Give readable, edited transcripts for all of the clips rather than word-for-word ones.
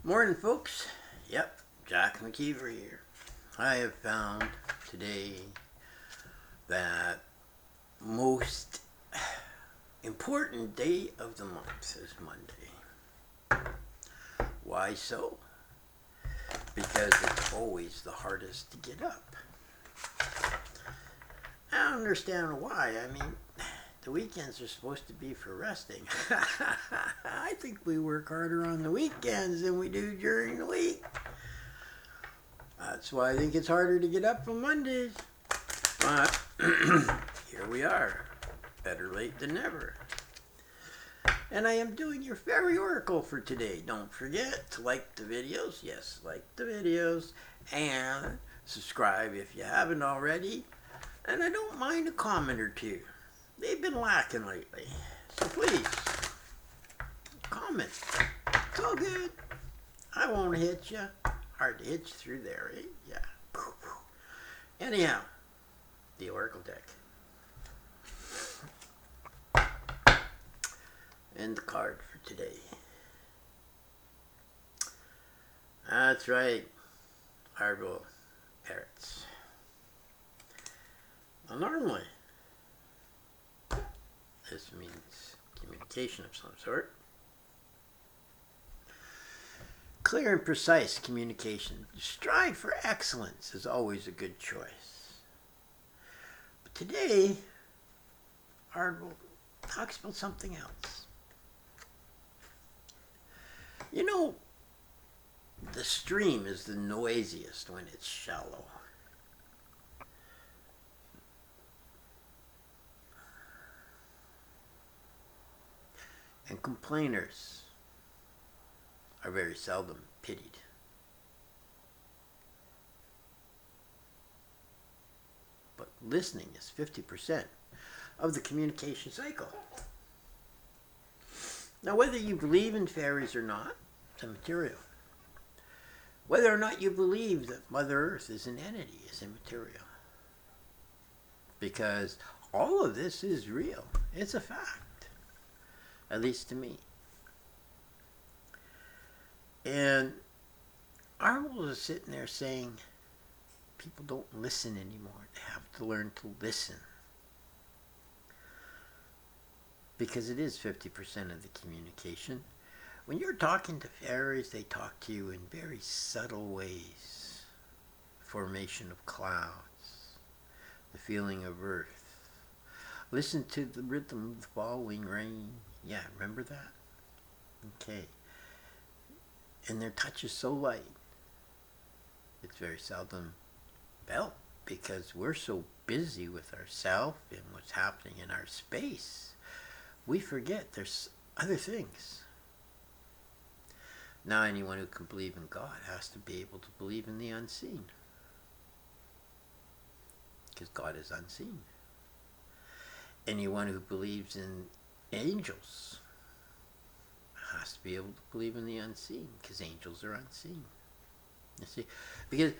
Morning, folks. Yep, Jack McKeever here. I have found today that most important day of the month is Monday. Why so? Because it's always the hardest to get up. I don't understand why. I mean, the weekends are supposed to be for resting. I think we work harder on the weekends than we do during the week. That's why I think it's harder to get up on Mondays. But here we are. Better late than never. And I am doing your fairy oracle for today. Don't forget to like the videos. Yes, like the videos. And subscribe if you haven't already. And I don't mind a comment or two. They've been lacking lately. So please, comment. It's all good. I won't hit you. Hard to hit you through there, eh? Yeah. Anyhow, the Oracle deck. And the card for today. That's right. Arval, Parrots. Now normally, this means communication of some sort. Clear and precise communication. Strive for excellence is always a good choice. But today, Arval talks about something else. You know, the stream is the noisiest when it's shallow. And complainers are very seldom pitied. But listening is 50% of the communication cycle. Now, whether you believe in fairies or not, it's immaterial. Whether or not you believe that Mother Earth is an entity is immaterial. Because all of this is real. It's a fact. At least to me. And Arval is sitting there saying, people don't listen anymore. They have to learn to listen. Because it is 50% of the communication. When you're talking to fairies, they talk to you in very subtle ways. Formation of clouds. The feeling of earth. Listen to the rhythm of the falling rain. Yeah, remember that? Okay. And their touch is so light. It's very seldom felt because we're so busy with ourselves and what's happening in our space. We forget there's other things. Now anyone who can believe in God has to be able to believe in the unseen. Because God is unseen. Anyone who believes in angels has to be able to believe in the unseen, because angels are unseen. You see, because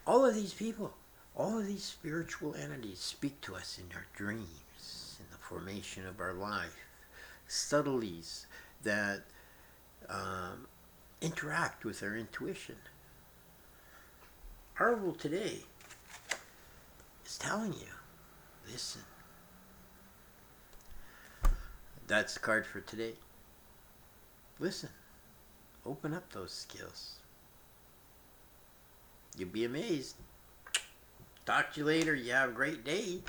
all of these people, all of these spiritual entities speak to us in our dreams, in the formation of our life, subtleties that interact with our intuition. Arval today is telling you, listen. That's the card for today. Listen. Open up those skills. You'll be amazed. Talk to you later. You have a great day.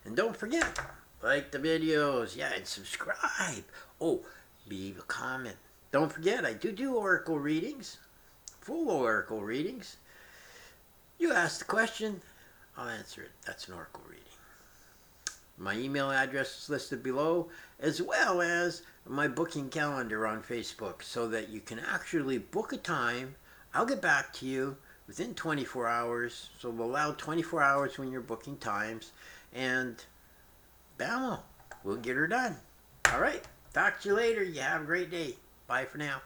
And don't forget, like the videos. Yeah, and subscribe. Oh, leave a comment. Don't forget, I do oracle readings. Full oracle readings. You ask the question, I'll answer it. That's an oracle reading. My email address is listed below, as well as my booking calendar on Facebook, so that you can actually book a time. I'll get back to you within 24 hours, so we'll allow 24 hours when you're booking times, and bam, we'll get her done. All right, talk to you later. You have a great day. Bye for now.